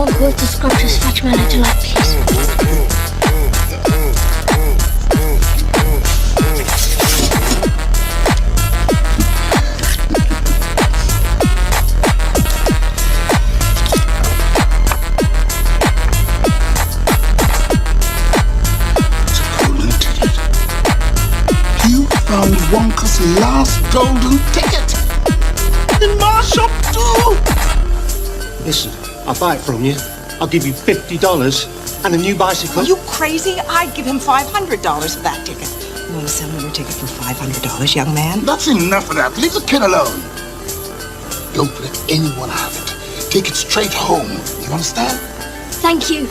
1/4 scotch and scratch my letter like, please. Found Wonka's last golden ticket in my shop too. Listen, I'll buy it from you. I'll give you $50 and a new bicycle. Are you crazy? I'd give him $500 for that ticket. You want to sell me your ticket for $500, young man? That's enough of that. Leave the kid alone. Don't let anyone have it. Take it straight home. You understand? Thank you.